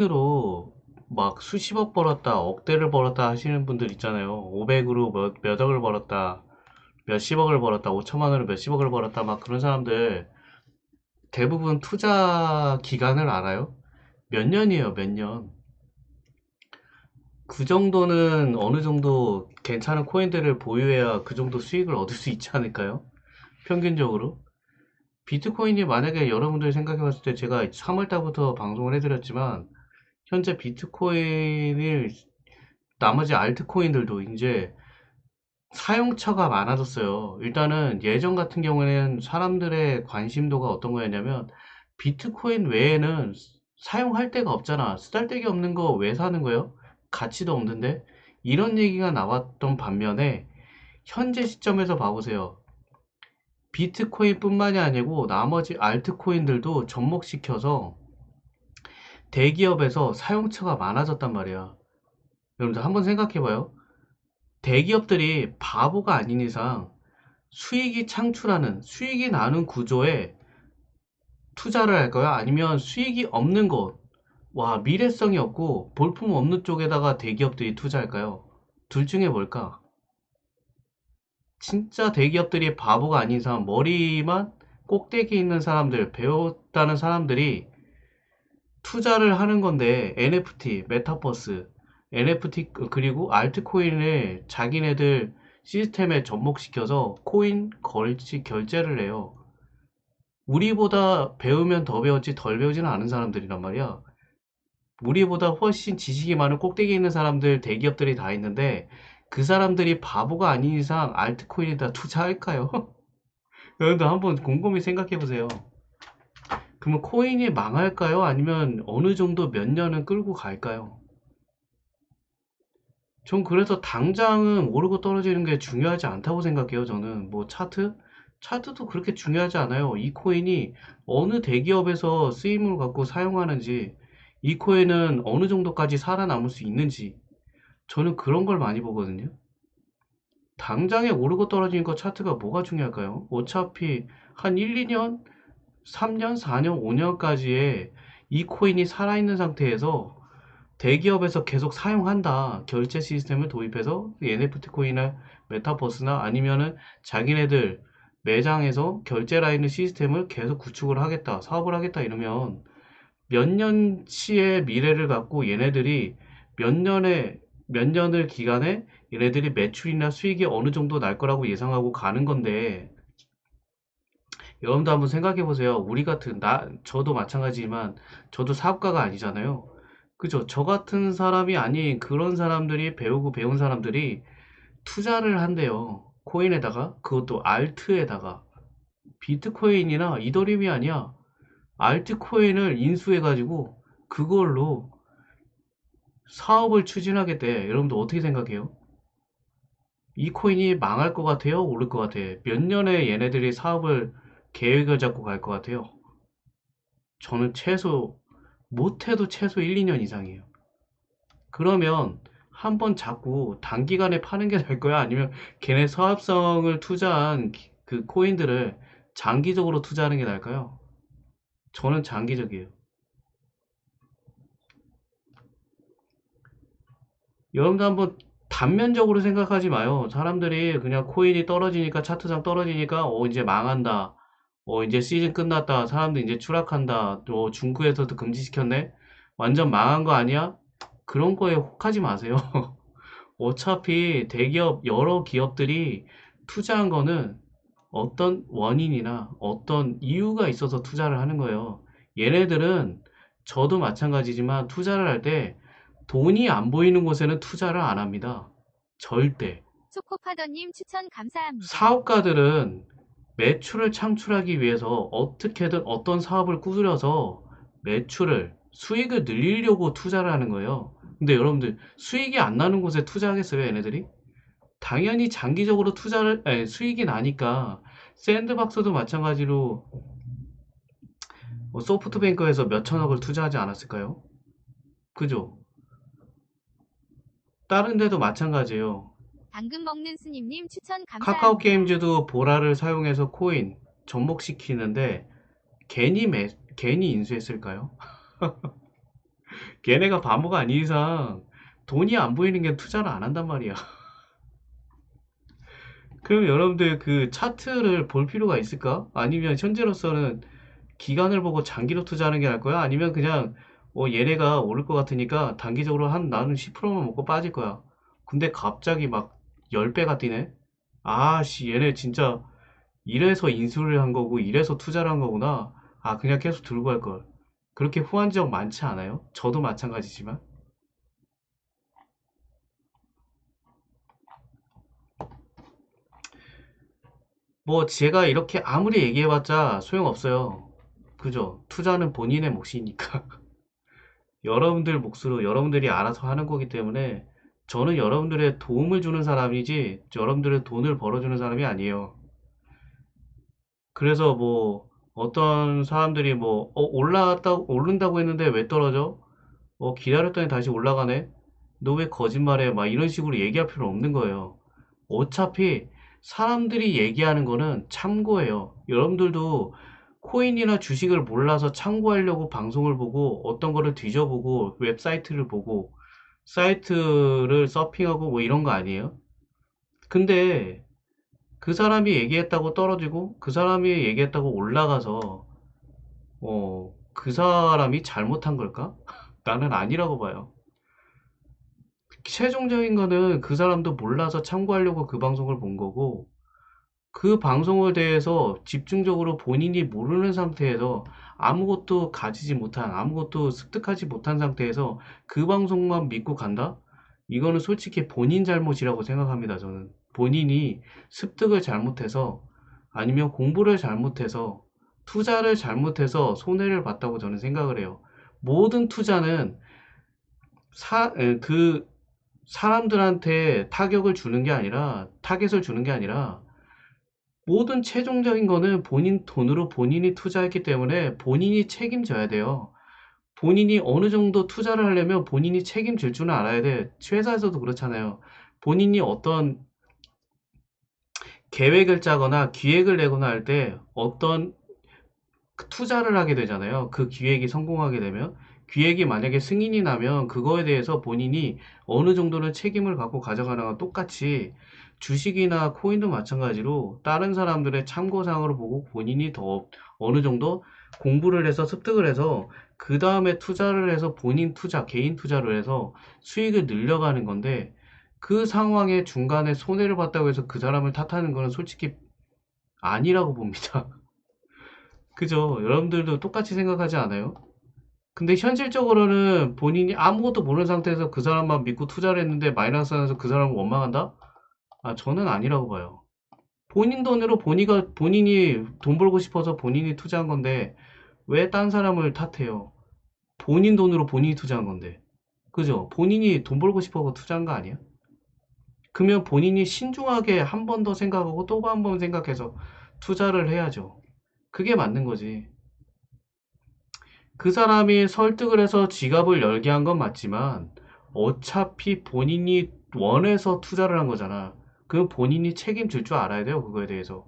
으로 막 수십억 벌었다, 억대를 벌었다 하시는 분들 있잖아요. 500으로 몇 억을 벌었다, 몇십억을 벌었다, 5천만 원으로 몇십억을 벌었다, 막 그런 사람들 대부분 투자 기간을 알아요? 몇 년이에요, 몇 년. 그 정도는 어느 정도 괜찮은 코인들을 보유해야 그 정도 수익을 얻을 수 있지 않을까요? 평균적으로. 비트코인이 만약에 여러분들이 생각해 봤을 때 제가 3월 달부터 방송을 해드렸지만 현재 비트코인을 나머지 알트코인들도 이제 사용처가 많아졌어요. 일단은 예전 같은 경우에는 사람들의 관심도가 어떤 거였냐면 비트코인 외에는 사용할 데가 없잖아. 쓰잘데기 없는 거 왜 사는 거예요? 가치도 없는데? 이런 얘기가 나왔던 반면에 현재 시점에서 봐보세요. 비트코인뿐만이 아니고 나머지 알트코인들도 접목시켜서 대기업에서 사용처가 많아졌단 말이야. 여러분들 한번 생각해봐요. 대기업들이 바보가 아닌 이상 수익이 창출하는, 수익이 나는 구조에 투자를 할까요? 아니면 수익이 없는 것, 와, 미래성이 없고 볼품 없는 쪽에다가 대기업들이 투자할까요? 둘 중에 뭘까? 진짜 대기업들이 바보가 아닌 이상 머리만 꼭대기에 있는 사람들, 배웠다는 사람들이 투자를 하는 건데 NFT, 메타버스, NFT 그리고 알트코인을 자기네들 시스템에 접목시켜서 코인 결제를 해요. 우리보다 배우면 더 배웠지 덜 배우지는 않은 사람들이란 말이야. 우리보다 훨씬 지식이 많은 꼭대기에 있는 사람들, 대기업들이 다 있는데 그 사람들이 바보가 아닌 이상 알트코인에다 투자할까요? 여러분들 한번 곰곰이 생각해 보세요. 그러면 코인이 망할까요? 아니면 어느 정도 몇 년은 끌고 갈까요? 전 그래서 당장은 오르고 떨어지는 게 중요하지 않다고 생각해요, 저는. 뭐 차트? 차트도 그렇게 중요하지 않아요. 이 코인이 어느 대기업에서 쓰임을 갖고 사용하는지, 이 코인은 어느 정도까지 살아남을 수 있는지, 저는 그런 걸 많이 보거든요. 당장에 오르고 떨어지는 거 차트가 뭐가 중요할까요? 어차피 한 1, 2년, 3년, 4년, 5년까지의 이 코인이 살아있는 상태에서 대기업에서 계속 사용한다. 결제 시스템을 도입해서 NFT 코인이나 메타버스나 아니면은 자기네들 매장에서 결제 라인의 시스템을 계속 구축을 하겠다. 사업을 하겠다 이러면 몇 년치의 미래를 갖고 얘네들이 몇 년의 몇 년을 기간에 얘네들이 매출이나 수익이 어느 정도 날 거라고 예상하고 가는 건데 여러분도 한번 생각해 보세요. 우리 같은 저도 마찬가지지만 저도 사업가가 아니잖아요. 그죠? 저 같은 사람이 아닌 그런 사람들이 배우고 배운 사람들이 투자를 한대요. 코인에다가 그것도 알트에다가 비트코인이나 이더리움이 아니야. 알트코인을 인수해가지고 그걸로 사업을 추진하겠대. 여러분들 어떻게 생각해요? 이 코인이 망할 것 같아요? 오를 것 같아? 몇 년에 얘네들이 사업을 계획을 잡고 갈 것 같아요? 저는 못해도 최소 1, 2년 이상이에요. 그러면 한번 잡고 단기간에 파는 게 나을 거야? 아니면 걔네 사업성을 투자한 그 코인들을 장기적으로 투자하는 게 나을까요? 저는 장기적이에요. 여러분도 한번 단면적으로 생각하지 마요. 사람들이 그냥 코인이 떨어지니까 차트상 떨어지니까 이제 망한다. 이제 시즌 끝났다. 사람들 이제 추락한다. 또 중국에서도 금지시켰네. 완전 망한 거 아니야? 그런 거에 혹하지 마세요. 어차피 대기업, 여러 기업들이 투자한 거는 어떤 원인이나 어떤 이유가 있어서 투자를 하는 거예요. 얘네들은 저도 마찬가지지만 투자를 할 때 돈이 안 보이는 곳에는 투자를 안 합니다. 절대. 초코파더님 추천 감사합니다. 사업가들은 매출을 창출하기 위해서 어떻게든 어떤 사업을 꾸려서 수익을 늘리려고 투자를 하는 거예요. 근데 여러분들 수익이 안 나는 곳에 투자하겠어요, 얘네들이? 당연히 장기적으로 수익이 나니까 샌드박스도 마찬가지로 소프트뱅크에서 몇 천억을 투자하지 않았을까요? 그죠? 다른 데도 마찬가지예요. 당근 먹는 스님님 추천 카카오 감사합니다. 게임즈도 보라를 사용해서 코인 접목시키는데 괜히 인수했을까요? 걔네가 바보가 아닌 이상 돈이 안 보이는 게 투자를 안 한단 말이야. 그럼 여러분들 그 차트를 볼 필요가 있을까? 아니면 현재로서는 기간을 보고 장기로 투자하는 게 나을 거야? 아니면 그냥 얘네가 오를 것 같으니까 단기적으로 한 나는 10%만 먹고 빠질 거야. 근데 갑자기 막 10배가 뛰네? 아씨 얘네 진짜 이래서 인수를 한 거고 이래서 투자를 한 거구나. 아 그냥 계속 들고 갈 걸. 그렇게 후한 적 많지 않아요? 저도 마찬가지지만. 뭐 제가 이렇게 아무리 얘기해봤자 소용없어요. 그죠? 투자는 본인의 몫이니까. 여러분들 몫으로 여러분들이 알아서 하는 거기 때문에 저는 여러분들의 도움을 주는 사람이지 여러분들의 돈을 벌어주는 사람이 아니에요. 그래서 뭐 어떤 사람들이 뭐 올라왔다 오른다고 했는데 왜 떨어져? 기다렸더니 다시 올라가네? 너 왜 거짓말해? 막 이런 식으로 얘기할 필요 없는 거예요. 어차피 사람들이 얘기하는 거는 참고예요. 여러분들도 코인이나 주식을 몰라서 참고하려고 방송을 보고 어떤 거를 뒤져보고 웹사이트를 보고 사이트를 서핑하고 뭐 이런 거 아니에요? 근데 그 사람이 얘기했다고 떨어지고 그 사람이 얘기했다고 올라가서 그 사람이 잘못한 걸까? 나는 아니라고 봐요. 최종적인 거는 그 사람도 몰라서 참고하려고 그 방송을 본 거고, 그 방송에 대해서 집중적으로 본인이 모르는 상태에서 아무것도 가지지 못한, 아무것도 습득하지 못한 상태에서 그 방송만 믿고 간다? 이거는 솔직히 본인 잘못이라고 생각합니다, 저는. 본인이 습득을 잘못해서, 아니면 공부를 잘못해서, 투자를 잘못해서 손해를 봤다고 저는 생각을 해요. 모든 투자는 그 사람들한테 타격을 주는 게 아니라, 타겟을 주는 게 아니라, 모든 최종적인 거는 본인 돈으로 본인이 투자했기 때문에 본인이 책임져야 돼요. 본인이 어느 정도 투자를 하려면 본인이 책임질 줄은 알아야 돼. 회사에서도 그렇잖아요. 본인이 어떤 계획을 짜거나 기획을 내거나 할 때 어떤 투자를 하게 되잖아요. 그 기획이 성공하게 되면. 기획이 만약에 승인이 나면 그거에 대해서 본인이 어느 정도는 책임을 갖고 가져가는 건 똑같이 주식이나 코인도 마찬가지로 다른 사람들의 참고사항으로 보고 본인이 더 어느 정도 공부를 해서 습득을 해서 그 다음에 투자를 해서 본인 투자, 개인 투자를 해서 수익을 늘려가는 건데 그 상황에 중간에 손해를 봤다고 해서 그 사람을 탓하는 거는 솔직히 아니라고 봅니다. 그죠? 여러분들도 똑같이 생각하지 않아요? 근데 현실적으로는 본인이 아무것도 모르는 상태에서 그 사람만 믿고 투자를 했는데 마이너스 나서 그 사람을 원망한다? 아, 저는 아니라고 봐요. 본인 돈으로 본인이 돈 벌고 싶어서 본인이 투자한 건데 왜 딴 사람을 탓해요? 본인 돈으로 본인이 투자한 건데. 그죠? 본인이 돈 벌고 싶어서 투자한 거 아니야? 그러면 본인이 신중하게 한 번 더 생각하고 또 한 번 생각해서 투자를 해야죠. 그게 맞는 거지. 그 사람이 설득을 해서 지갑을 열게 한 건 맞지만 어차피 본인이 원해서 투자를 한 거잖아. 그럼 본인이 책임질 줄 알아야 돼요, 그거에 대해서.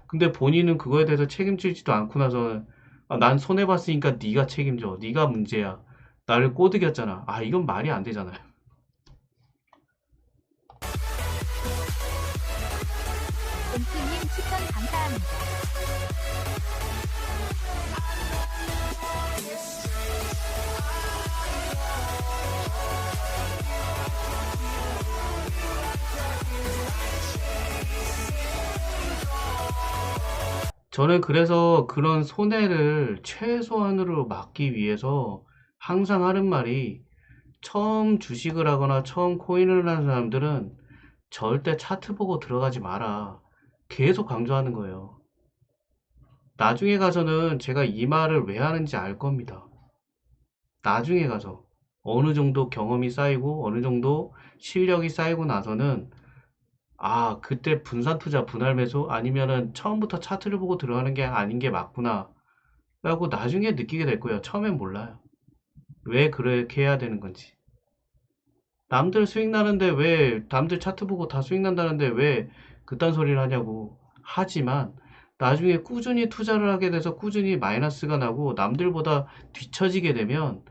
근데 본인은 그거에 대해서 책임지지도 않고 나서 난 손해봤으니까 네가 책임져. 네가 문제야. 나를 꼬드겼잖아. 아, 이건 말이 안 되잖아요. 옴프님 추천 감사합니다. 저는 그래서 그런 손해를 최소한으로 막기 위해서 항상 하는 말이 처음 주식을 하거나 처음 코인을 하는 사람들은 절대 차트 보고 들어가지 마라. 계속 강조하는 거예요. 나중에 가서는 제가 이 말을 왜 하는지 알 겁니다. 나중에 가서 어느 정도 경험이 쌓이고 어느 정도 실력이 쌓이고 나서는 아, 그때 분산 투자, 분할 매수 아니면은 처음부터 차트를 보고 들어가는 게 아닌 게 맞구나. 라고 나중에 느끼게 될 거예요. 처음엔 몰라요. 왜 그렇게 해야 되는 건지. 남들 수익 나는데 왜, 남들 차트 보고 다 수익 난다는데 왜 그딴 소리를 하냐고. 하지만 나중에 꾸준히 투자를 하게 돼서 꾸준히 마이너스가 나고 남들보다 뒤처지게 되면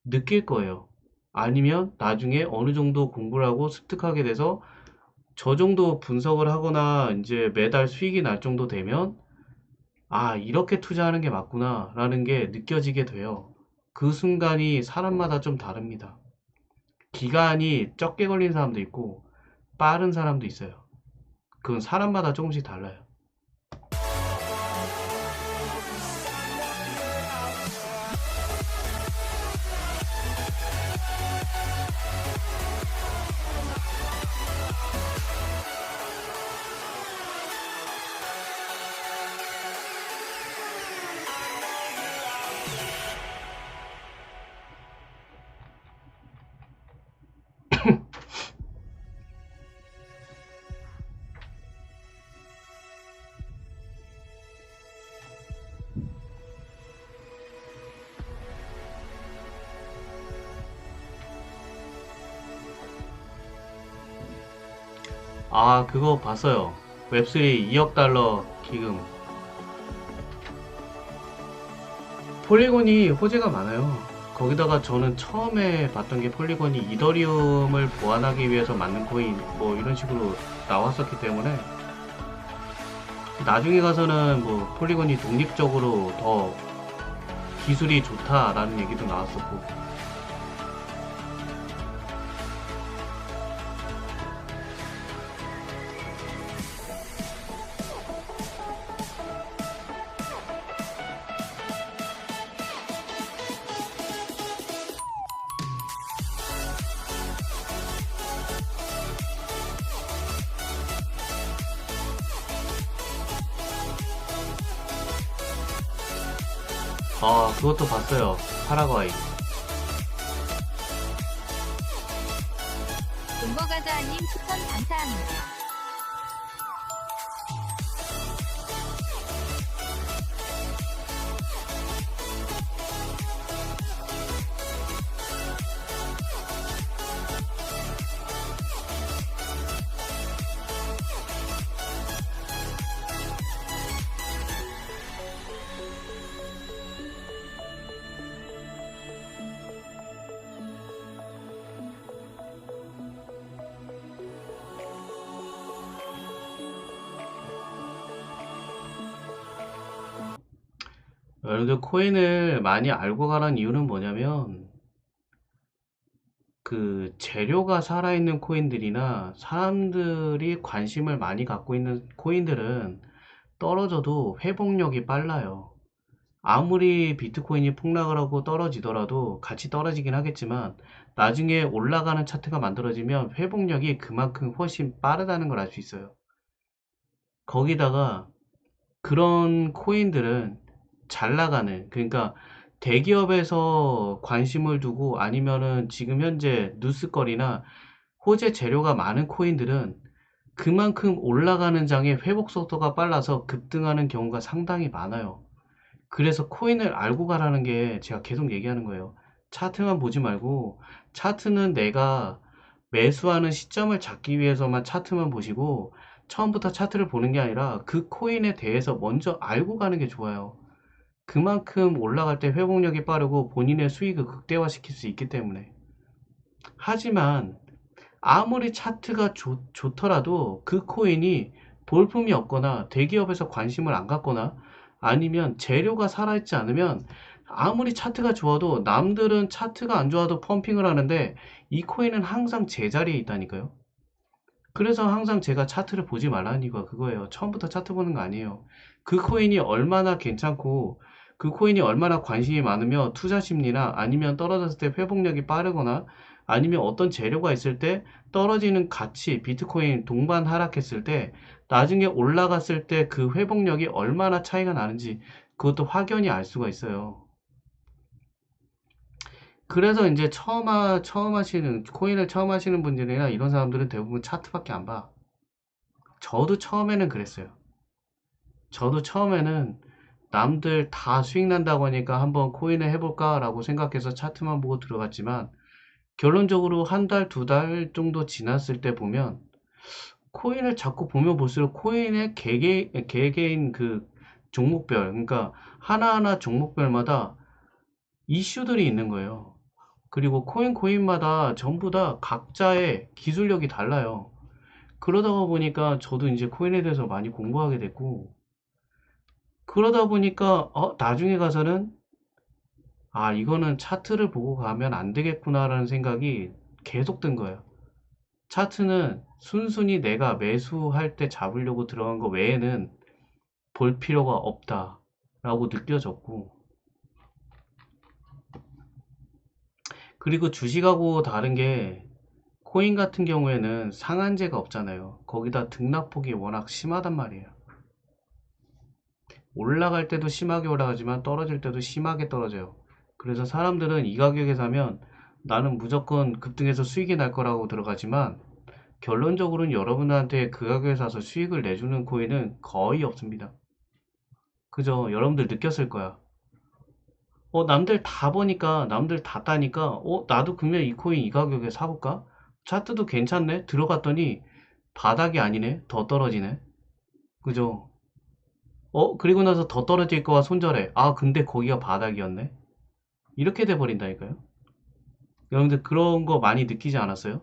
느낄 거예요. 아니면 나중에 어느 정도 공부를 하고 습득하게 돼서 저 정도 분석을 하거나 이제 매달 수익이 날 정도 되면 아, 이렇게 투자하는 게 맞구나 라는 게 느껴지게 돼요. 그 순간이 사람마다 좀 다릅니다. 기간이 적게 걸린 사람도 있고 빠른 사람도 있어요. 그건 사람마다 조금씩 달라요. 아, 그거 봤어요. 웹3 2억 달러 기금. 폴리곤이 호재가 많아요. 거기다가 저는 처음에 봤던 게 폴리곤이 이더리움을 보완하기 위해서 만든 코인 뭐 이런 식으로 나왔었기 때문에 나중에 가서는 뭐 폴리곤이 독립적으로 더 기술이 좋다라는 얘기도 나왔었고 아, 그것도 봤어요. 파라과이. 돈버가자님 추천 감사합니다. 여러분들 코인을 많이 알고 가는 이유는 뭐냐면 그 재료가 살아있는 코인들이나 사람들이 관심을 많이 갖고 있는 코인들은 떨어져도 회복력이 빨라요. 아무리 비트코인이 폭락을 하고 떨어지더라도 같이 떨어지긴 하겠지만 나중에 올라가는 차트가 만들어지면 회복력이 그만큼 훨씬 빠르다는 걸 알 수 있어요. 거기다가 그런 코인들은 잘 나가는, 그러니까 대기업에서 관심을 두고 아니면은 지금 현재 뉴스거리나 호재 재료가 많은 코인들은 그만큼 올라가는 장의 회복 속도가 빨라서 급등하는 경우가 상당히 많아요. 그래서 코인을 알고 가라는 게 제가 계속 얘기하는 거예요. 차트만 보지 말고 차트는 내가 매수하는 시점을 잡기 위해서만 차트만 보시고 처음부터 차트를 보는 게 아니라 그 코인에 대해서 먼저 알고 가는 게 좋아요. 그만큼 올라갈 때 회복력이 빠르고 본인의 수익을 극대화시킬 수 있기 때문에. 하지만 아무리 차트가 좋더라도 그 코인이 볼품이 없거나 대기업에서 관심을 안 갖거나 아니면 재료가 살아있지 않으면 아무리 차트가 좋아도 남들은 차트가 안 좋아도 펌핑을 하는데 이 코인은 항상 제자리에 있다니까요. 그래서 항상 제가 차트를 보지 말라는 이유가 그거예요. 처음부터 차트 보는 거 아니에요. 그 코인이 얼마나 괜찮고 그 코인이 얼마나 관심이 많으며 투자 심리나 아니면 떨어졌을 때 회복력이 빠르거나 아니면 어떤 재료가 있을 때 떨어지는 가치, 비트코인 동반 하락했을 때 나중에 올라갔을 때 그 회복력이 얼마나 차이가 나는지 그것도 확연히 알 수가 있어요. 그래서 이제 처음 하시는, 코인을 처음 하시는 분들이나 이런 사람들은 대부분 차트밖에 안 봐. 저도 처음에는 그랬어요. 저도 처음에는 남들 다 수익 난다고 하니까 한번 코인을 해볼까 라고 생각해서 차트만 보고 들어갔지만 결론적으로 한 달, 두 달 정도 지났을 때 보면 코인을 자꾸 보면 볼수록 코인의 개개인 그 종목별, 그러니까 하나하나 종목별마다 이슈들이 있는 거예요. 그리고 코인마다 전부 다 각자의 기술력이 달라요. 그러다가 보니까 저도 이제 코인에 대해서 많이 공부하게 됐고, 그러다 보니까, 나중에 가서는, 이거는 차트를 보고 가면 안 되겠구나라는 생각이 계속 든 거예요. 차트는 순순히 내가 매수할 때 잡으려고 들어간 거 외에는 볼 필요가 없다라고 느껴졌고, 그리고 주식하고 다른 게 코인 같은 경우에는 상한제가 없잖아요. 거기다 등락폭이 워낙 심하단 말이에요. 올라갈 때도 심하게 올라가지만 떨어질 때도 심하게 떨어져요. 그래서 사람들은 이 가격에 사면 나는 무조건 급등해서 수익이 날 거라고 들어가지만 결론적으로는 여러분한테 그 가격에 사서 수익을 내주는 코인은 거의 없습니다. 그죠? 여러분들 느꼈을 거야. 남들 다 보니까, 남들 다 따니까, 나도 그러면 이 코인 이 가격에 사볼까? 차트도 괜찮네? 들어갔더니 바닥이 아니네? 더 떨어지네? 그죠? 그리고 나서 더 떨어질 거와 손절해. 근데 거기가 바닥이었네? 이렇게 돼버린다니까요? 여러분들 그런 거 많이 느끼지 않았어요?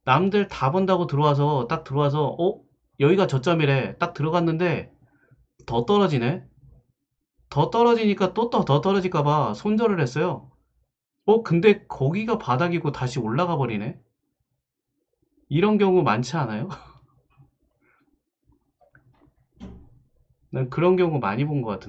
남들 다 본다고 들어와서, 딱 들어와서, 여기가 저점이래. 딱 들어갔는데, 더 떨어지네? 더 떨어지니까 또 더 떨어질까봐 손절을 했어요. 근데 거기가 바닥이고 다시 올라가 버리네? 이런 경우 많지 않아요? 난 그런 경우 많이 본 것 같은데.